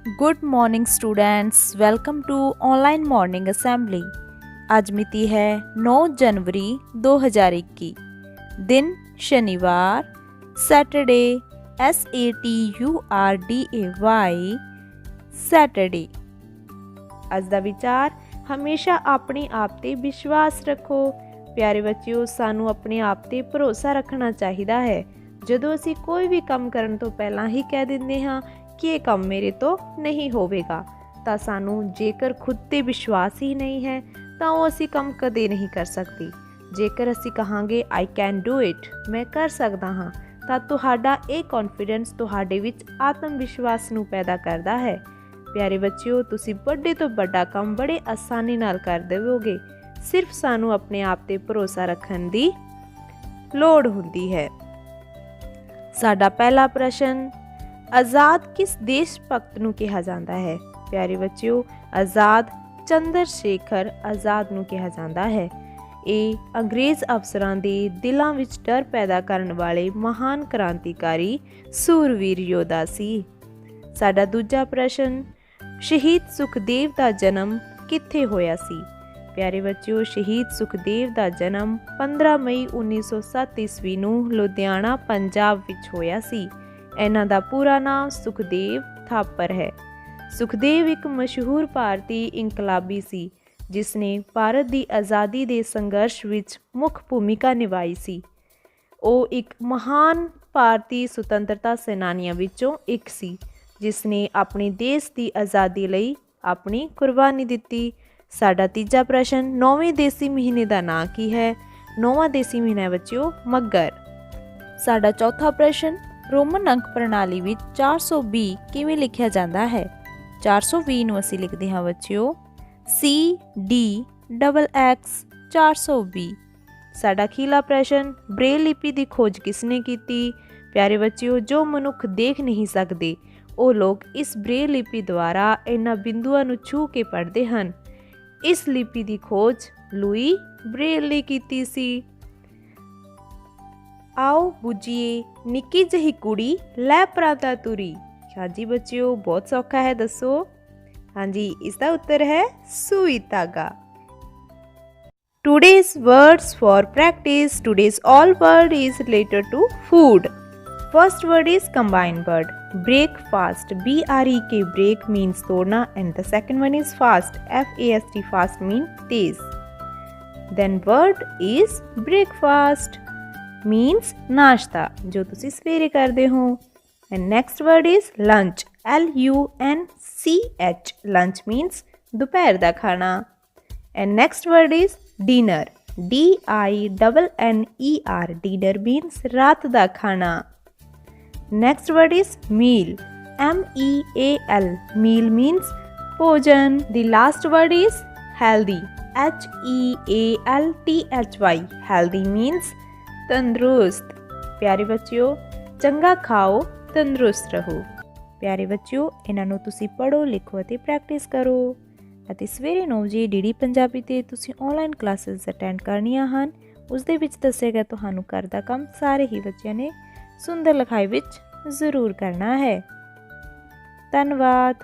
Good morning students, welcome to online morning assembly. आज मिति है 9 जनवरी 2021, दिन शनिवार, सैटरडे, SATURDAY सैटरडे। ਅੱਜ ਦਾ ਵਿਚਾਰ ਹਮੇਸ਼ਾ ਆਪਣੇ ਆਪ ਤੇ ਵਿਸ਼ਵਾਸ ਰੱਖੋ। ਪਿਆਰੇ ਬੱਚਿਓ, ਸਾਨੂੰ ਆਪਣੇ ਆਪ ਤੇ ਭਰੋਸਾ ਰੱਖਣਾ ਚਾਹੀਦਾ ਹੈ। ਜਦੋਂ ਅਸੀਂ ਕੋਈ ਵੀ ਕੰਮ ਕਰਨ ਤੋਂ ਪਹਿਲਾਂ ਹੀ ਕਹਿ ਦਿੰਦੇ ਹਾਂ ਕਿ ਇਹ ਕੰਮ ਮੇਰੇ ਤੋਂ ਨਹੀਂ ਹੋਵੇਗਾ, ਤਾਂ ਸਾਨੂੰ ਜੇਕਰ ਖੁਦ ਤੇ ਵਿਸ਼ਵਾਸ ਹੀ ਨਹੀਂ ਹੈ ਤਾਂ ਉਹ ਅਸੀਂ ਕੰਮ ਕਦੇ ਨਹੀਂ ਕਰ ਸਕਦੇ। ਜੇਕਰ ਅਸੀਂ ਕਹਾਂਗੇ ਆਈ ਕੈਨ ਡੂ ਇਟ, ਮੈਂ ਕਰ ਸਕਦਾ ਹਾਂ, ਤਾਂ ਤੁਹਾਡਾ ਇਹ ਕੌਨਫੀਡੈਂਸ ਤੁਹਾਡੇ ਵਿੱਚ ਆਤਮ ਵਿਸ਼ਵਾਸ ਨੂੰ ਪੈਦਾ ਕਰਦਾ ਹੈ। ਪਿਆਰੇ ਬੱਚਿਓ, ਤੁਸੀਂ ਵੱਡੇ ਤੋਂ ਵੱਡਾ ਕੰਮ ਬੜੇ ਆਸਾਨੀ ਨਾਲ ਕਰ ਦੇਵੋਗੇ। ਸਿਰਫ ਸਾਨੂੰ ਆਪਣੇ ਆਪ ਤੇ ਭਰੋਸਾ ਰੱਖਣ ਦੀ ਲੋੜ ਹੁੰਦੀ ਹੈ। ਸਾਡਾ ਪਹਿਲਾ ਪ੍ਰਸ਼ਨ, ਆਜ਼ਾਦ ਕਿਸ ਦੇਸ਼ ਭਗਤ ਨੂੰ ਕਿਹਾ ਜਾਂਦਾ ਹੈ? ਪਿਆਰੇ ਬੱਚਿਓ, ਆਜ਼ਾਦ ਚੰਦਰ ਸ਼ੇਖਰ ਆਜ਼ਾਦ ਨੂੰ ਕਿਹਾ ਜਾਂਦਾ ਹੈ। ਇਹ ਅੰਗਰੇਜ਼ ਅਫਸਰਾਂ ਦੇ ਦਿਲਾਂ ਵਿੱਚ ਡਰ ਪੈਦਾ ਕਰਨ ਵਾਲੇ ਮਹਾਨ ਕ੍ਰਾਂਤੀਕਾਰੀ ਸੂਰਵੀਰ ਯੋਧਾ ਸੀ। ਸਾਡਾ ਦੂਜਾ ਪ੍ਰਸ਼ਨ, ਸ਼ਹੀਦ ਸੁਖਦੇਵ ਦਾ ਜਨਮ ਕਿੱਥੇ ਹੋਇਆ ਸੀ? ਪਿਆਰੇ ਬੱਚਿਓ, ਸ਼ਹੀਦ ਸੁਖਦੇਵ ਦਾ ਜਨਮ 15 ਮਈ 1907 ਈਸਵੀ ਨੂੰ ਲੁਧਿਆਣਾ, ਪੰਜਾਬ ਵਿੱਚ ਹੋਇਆ ਸੀ। ਇਹਨਾਂ ਦਾ ਪੂਰਾ ਨਾਮ ਸੁਖਦੇਵ ਥਾਪਰ ਹੈ। ਸੁਖਦੇਵ ਇੱਕ ਮਸ਼ਹੂਰ ਭਾਰਤੀ ਇਨਕਲਾਬੀ ਸੀ, ਜਿਸ ਨੇ ਭਾਰਤ ਦੀ ਆਜ਼ਾਦੀ ਦੇ ਸੰਘਰਸ਼ ਵਿੱਚ ਮੁੱਖ ਭੂਮਿਕਾ ਨਿਭਾਈ ਸੀ। ਉਹ ਇੱਕ ਮਹਾਨ ਭਾਰਤੀ ਸੁਤੰਤਰਤਾ ਸੈਨਾਨੀਆਂ ਵਿੱਚੋਂ ਇੱਕ ਸੀ, ਜਿਸ ਨੇ ਆਪਣੇ ਦੇਸ਼ ਦੀ ਆਜ਼ਾਦੀ ਲਈ ਆਪਣੀ ਕੁਰਬਾਨੀ ਦਿੱਤੀ। ਸਾਡਾ ਤੀਜਾ ਪ੍ਰਸ਼ਨ, 9ਵੇਂ ਦੇਸੀ ਮਹੀਨੇ ਦਾ ਨਾਂ ਕੀ ਹੈ? 9ਵਾਂ ਦੇਸੀ ਮਹੀਨਾ ਬੱਚਿਓ ਮੱਘਰ। ਸਾਡਾ ਚੌਥਾ ਪ੍ਰਸ਼ਨ, ਰੋਮਨ ਅੰਕ ਪ੍ਰਣਾਲੀ ਵਿੱਚ 420 ਕਿਵੇਂ ਲਿਖਿਆ ਜਾਂਦਾ ਹੈ? 420 ਨੂੰ ਅਸੀਂ ਲਿਖਦੇ ਹਾਂ ਬੱਚਿਓ CDXX 420। ਸਾਡਾ ਅਖੀਰਲਾ ਪ੍ਰਸ਼ਨ, ਬ੍ਰੇਲ ਲਿਪੀ ਦੀ ਖੋਜ ਕਿਸਨੇ ਕੀਤੀ? ਪਿਆਰੇ ਬੱਚਿਓ, ਜੋ ਮਨੁੱਖ ਦੇਖ ਨਹੀਂ ਸਕਦੇ ਉਹ ਲੋਕ ਇਸ ਬ੍ਰੇਲ ਲਿਪੀ ਦੁਆਰਾ ਇਹਨਾਂ ਬਿੰਦੂਆਂ ਨੂੰ ਛੂਹ ਕੇ ਪੜ੍ਹਦੇ ਹਨ। ਇਸ ਲਿਪੀ ਦੀ ਖੋਜ ਲੂਈ ਬ੍ਰੇਲ ਨੇ ਕੀਤੀ ਸੀ। ਆਓ ਬੁੱਝੀਏ, ਨਿੱਕੀ ਜਿਹੀ ਕੁੜੀ ਲੈ ਪਰਾਂਦਾ ਤੁਰੀ। ਹਾਂਜੀ ਬੱਚਿਓ, ਬਹੁਤ ਸੌਖਾ ਹੈ, ਦੱਸੋ। ਹਾਂਜੀ, ਇਸ ਦਾ ਉੱਤਰ ਹੈ ਸੂਈ ਧਾਗਾ। Today's words for practice. Today's all word is related to food. First word is combined word. Breakfast. BREK, break means तोड़ना, and the second one is fast. FAST, fast means Tej. Then word is breakfast means नाश्ता, जो तुसी सवेरे करते हो। And next word is lunch. LUNCH, lunch means दोपहर दा खाना। And next word is dinner. DINNER, dinner means रात दा खाना। Next word is meal. MEAL, meal means भोजन। The last word is healthy. HEALTHY, healthy means तंदुरुस्त। प्यारे बच्चों, चंगा खाओ, तंदुरुस्त रहो। प्यारे बच्चों, ਇਹਨਾਂ ਨੂੰ ਤੁਸੀਂ ਪੜ੍ਹੋ, ਲਿਖੋ ਅਤੇ ਪ੍ਰੈਕਟਿਸ ਕਰੋ। ਅਤੇ ਸਵੇਰੇ 9 ਵਜੇ DD ਪੰਜਾਬੀ 'ਤੇ ਤੁਸੀਂ ਆਨਲਾਈਨ ਕਲਾਸਿਸ ਅਟੈਂਡ ਕਰਨੀਆਂ ਹਨ। ਉਸ ਦੇ ਵਿੱਚ ਦੱਸਿਆ ਗਿਆ ਤੁਹਾਨੂੰ ਘਰ ਦਾ ਕੰਮ ਸਾਰੇ ਹੀ ਬੱਚਿਆਂ ਨੇ ਸੁੰਦਰ ਲਿਖਾਈ ਵਿੱਚ ਜ਼ਰੂਰ ਕਰਨਾ ਹੈ। ਧੰਨਵਾਦ।